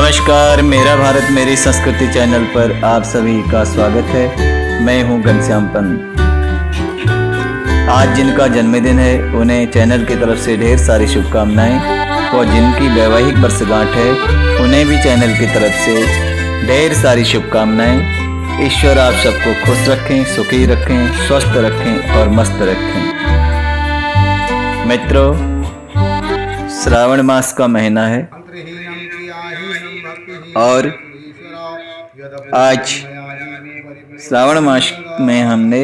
नमस्कार, मेरा भारत मेरी संस्कृति चैनल पर आप सभी का स्वागत है। मैं हूं घनश्याम पंत। आज जिनका जन्मदिन है उन्हें चैनल की तरफ से ढेर सारी शुभकामनाएं और जिनकी वैवाहिक वर्षगांठ है उन्हें भी चैनल की तरफ से ढेर सारी शुभकामनाएं। ईश्वर आप सबको खुश रखें, सुखी रखें, स्वस्थ रखें और मस्त रखें। मित्रों, श्रावण मास का महीना है और आज श्रावण मास में हमने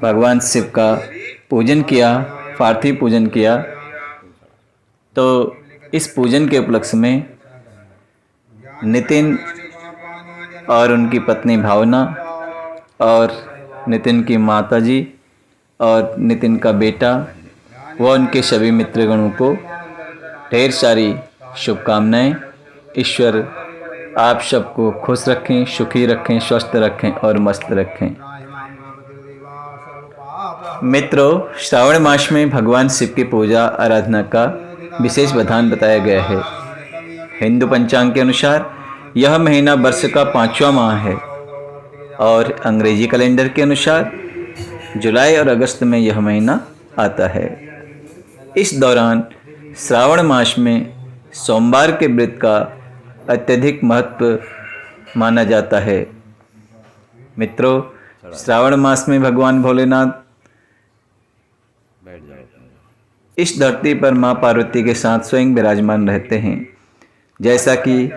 भगवान शिव का पूजन किया, पार्थिव पूजन किया। तो इस पूजन के उपलक्ष्य में नितिन और उनकी पत्नी भावना और नितिन की माताजी और नितिन का बेटा व उनके सभी मित्रगणों को ढेर सारी शुभकामनाएं। ईश्वर आप सबको खुश रखें, सुखी रखें, स्वस्थ रखें और मस्त रखें। मित्रों, श्रावण मास में भगवान शिव की पूजा आराधना का विशेष विधान बताया गया है। हिंदू पंचांग के अनुसार यह महीना वर्ष का 5वां माह है और अंग्रेजी कैलेंडर के अनुसार जुलाई और अगस्त में यह महीना आता है। इस दौरान श्रावण मास में सोमवार के व्रत का अत्यधिक महत्व माना जाता है। मित्रों, श्रावण मास में भगवान भोलेनाथ इस धरती पर मां पार्वती के साथ स्वयं विराजमान रहते हैं। जैसा कि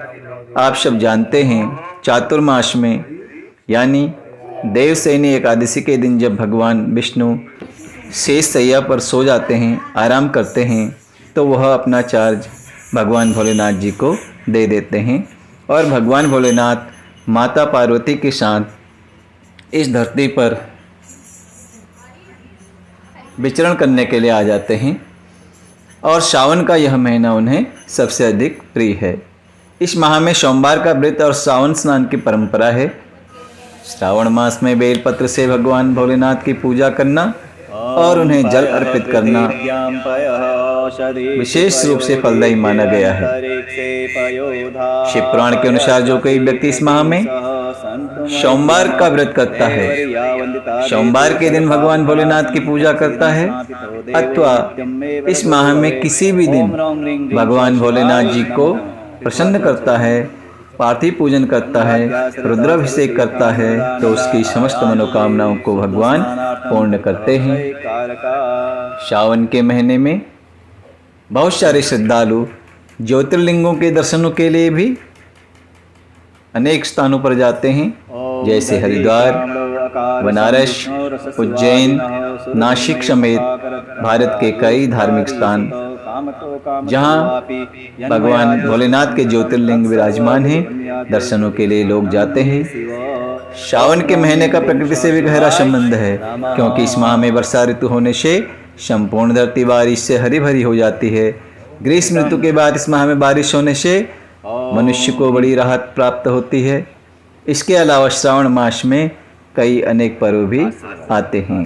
आप सब जानते हैं, चातुर्मास में यानी देवशयनी एकादशी के दिन जब भगवान विष्णु शेष शैया पर सो जाते हैं, आराम करते हैं, तो वह अपना चार्ज भगवान भोलेनाथ जी को दे देते हैं और भगवान भोलेनाथ माता पार्वती के साथ इस धरती पर विचरण करने के लिए आ जाते हैं और सावन का यह महीना उन्हें सबसे अधिक प्रिय है। इस माह में सोमवार का व्रत और सावन स्नान की परंपरा है। श्रावण मास में बेलपत्र से भगवान भोलेनाथ की पूजा करना और उन्हें जल अर्पित करना विशेष रूप से फलदायी माना गया है। शिव पुराण के अनुसार जो कोई व्यक्ति इस माह में सोमवार का व्रत करता है, सोमवार के दिन भगवान भोलेनाथ की पूजा करता है अथवा इस माह में किसी भी दिन भगवान भोलेनाथ जी को प्रसन्न करता है, पार्थिव पूजन करता है, रुद्राभिषेक करता है, तो उसकी समस्त मनोकामनाओं को भगवान पूर्ण करते हैं। सावन के महीने में बहुत सारे श्रद्धालु ज्योतिर्लिंगों के दर्शनों के लिए भी अनेक स्थानों पर जाते हैं, जैसे हरिद्वार, बनारस, उज्जैन, नासिक समेत भारत के कई धार्मिक स्थान जहाँ भगवान भोलेनाथ के ज्योतिर्लिंग विराजमान हैं, दर्शनों के लिए लोग जाते हैं। सावन के महीने का प्रकृति से भी गहरा संबंध है, क्योंकि इस माह में वर्षा ऋतु होने से संपूर्ण धरती बारिश से हरी भरी हो जाती है। ग्रीष्म ऋतु के बाद इस माह में बारिश होने से मनुष्य को बड़ी राहत प्राप्त होती है। इसके अलावा श्रावण मास में कई अनेक पर्व भी आते हैं।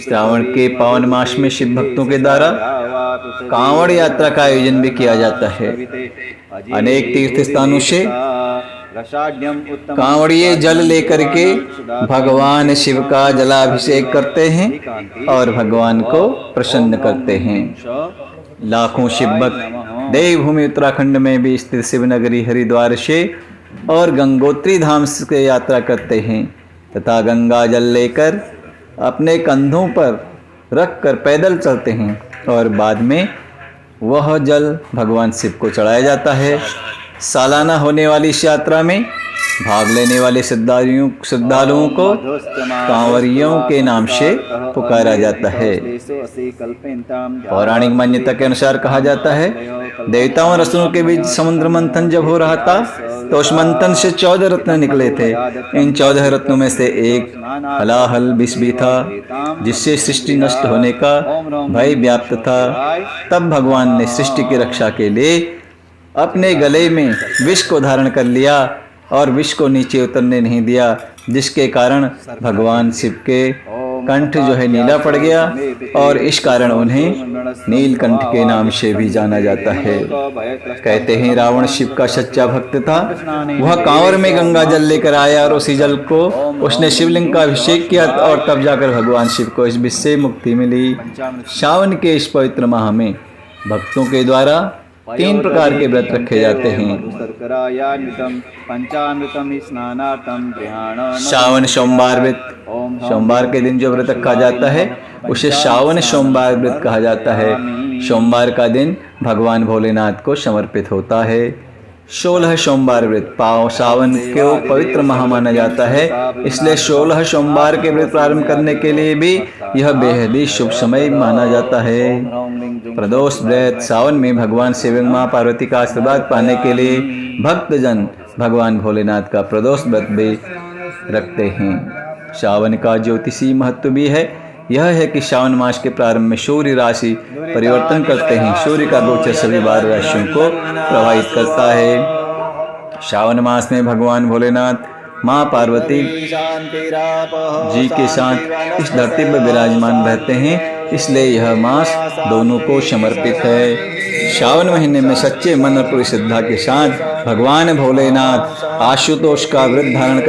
श्रावण के पावन मास में शिव भक्तों के द्वारा कांवड़ यात्रा का आयोजन भी किया जाता है। अनेक तीर्थ स्थानों से कांवड़िए जल लेकर के भगवान शिव का जलाभिषेक करते हैं और भगवान को प्रसन्न करते हैं। लाखों शिव भक्त देवभूमि उत्तराखंड में भी स्थित शिव नगरी हरिद्वार से और गंगोत्री धाम से यात्रा करते हैं तथा गंगा जल लेकर अपने कंधों पर रखकर पैदल चलते हैं और बाद में वह जल भगवान शिव को चढ़ाया जाता है। सालाना होने वाली इस यात्रा में भाग लेने वाले श्रद्धालुओं को कांवरियों के नाम से पुकारा जाता है। पौराणिक मान्यता के अनुसार कहा जाता है, देवताओं और असुरों के बीच समुद्र मंथन जब हो रहा था तो उस मंथन से 14 रत्न निकले थे। इन 14 रत्नों में से एक हलाहल विष भी था, जिससे सृष्टि नष्ट होने का भय व्याप्त था। तब भगवान ने सृष्टि की रक्षा के लिए अपने गले में विष को धारण कर लिया और विष को नीचे उतरने नहीं दिया, जिसके कारण भगवान शिव के कंठ जो है नीला पड़ गया और इस कारण उन्हें नीलकंठ के नाम से भी जाना जाता है। कहते हैं रावण शिव का सच्चा भक्त था। वह कांवर में गंगा जल लेकर आया और उसी जल को उसने शिवलिंग का अभिषेक किया और तब जाकर भगवान शिव को इस विष से मुक्ति मिली। सावन के इस पवित्र माह में भक्तों के द्वारा 3 प्रकार के व्रत रखे जाते हैं। सावन सोमवार व्रत, सोमवार के दिन जो व्रत रखा जाता है उसे सावन सोमवार व्रत कहा जाता है। सोमवार का दिन भगवान भोलेनाथ को समर्पित होता है। 16 सोमवार व्रत सावन को पवित्र माह माना जाता है, इसलिए 16 सोमवार के व्रत प्रारंभ करने के लिए भी यह बेहद ही शुभ समय माना जाता है। प्रदोष व्रत, सावन में भगवान शिव माँ पार्वती का आशीर्वाद पाने के लिए भक्तजन भगवान भोलेनाथ का प्रदोष व्रत भी रखते हैं। सावन का ज्योतिषीय महत्व भी है। यह है कि सावन मास के प्रारंभ में सूर्य राशि परिवर्तन करते हैं। सूर्य का गोचर सभी 12 राशियों को प्रभावित करता है। सावन मास में भगवान भोलेनाथ माँ पार्वती जी के साथ इस धरती पर विराजमान रहते हैं, इसलिए यह मास दोनों को समर्पित है। सावन महीने में सच्चे मन और पूरी श्रद्धा के साथ भगवान भोलेनाथ आशुतोष का व्रत धारण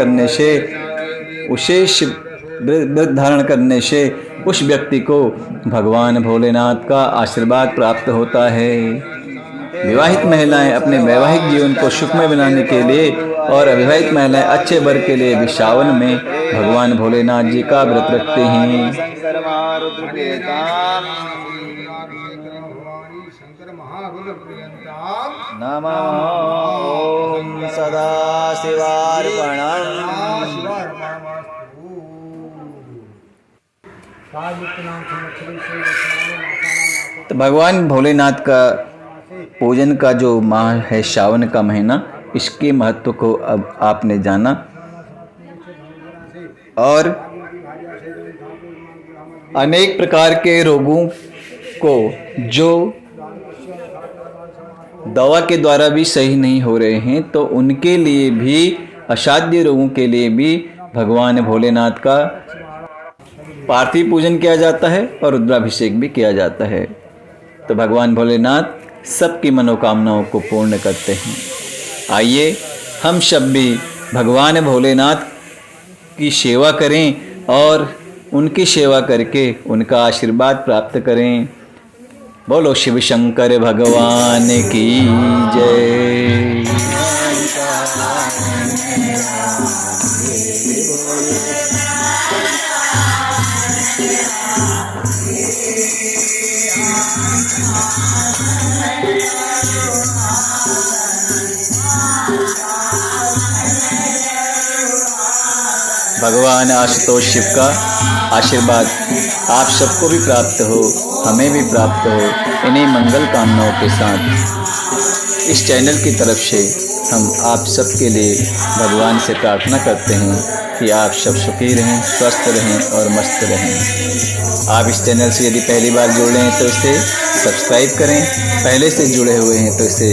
करने से उस व्यक्ति को भगवान भोलेनाथ का आशीर्वाद प्राप्त होता है। विवाहित महिलाएं अपने वैवाहिक जीवन को सुखमय बनाने के लिए और अविवाहित महिलाएं अच्छे वर के लिए भी सावन में भगवान भोलेनाथ जी का व्रत रखते हैं। नमः ओम सदाशिवार्पणम्। तो भगवान भोलेनाथ का पूजन का जो माह है सावन का महीना, इसके महत्व को अब आपने जाना और अनेक प्रकार के रोगों को जो दवा के द्वारा भी सही नहीं हो रहे हैं, तो उनके लिए भी, असाध्य रोगों के लिए भी भगवान भोलेनाथ का पार्थिव पूजन किया जाता है और रुद्राभिषेक भी किया जाता है। तो भगवान भोलेनाथ सबकी मनोकामनाओं को पूर्ण करते हैं। आइए हम सब भी भगवान भोलेनाथ की सेवा करें और उनकी सेवा करके उनका आशीर्वाद प्राप्त करें। बोलो शिव शंकर भगवान की जय। भगवान आशुतोष शिव का आशीर्वाद आप सबको भी प्राप्त हो, हमें भी प्राप्त हो। इन्हीं मंगल कामनाओं के साथ इस चैनल की तरफ से हम आप सबके लिए भगवान से प्रार्थना करते हैं कि आप सब सुखी रहें, स्वस्थ रहें और मस्त रहें। आप इस चैनल से यदि पहली बार जुड़े हैं तो इसे सब्सक्राइब करें, पहले से जुड़े हुए हैं तो इसे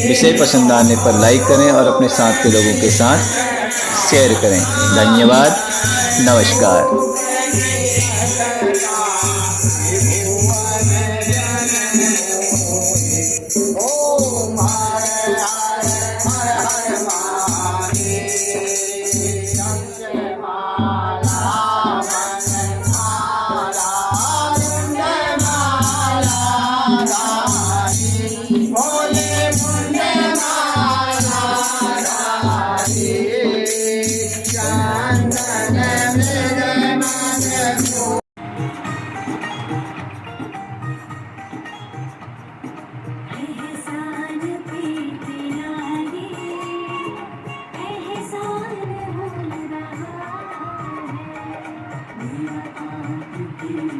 विषय पसंद आने पर लाइक करें और अपने साथ के लोगों के साथ शेयर करें। धन्यवाद, नमस्कार। एहसान हो रहा है।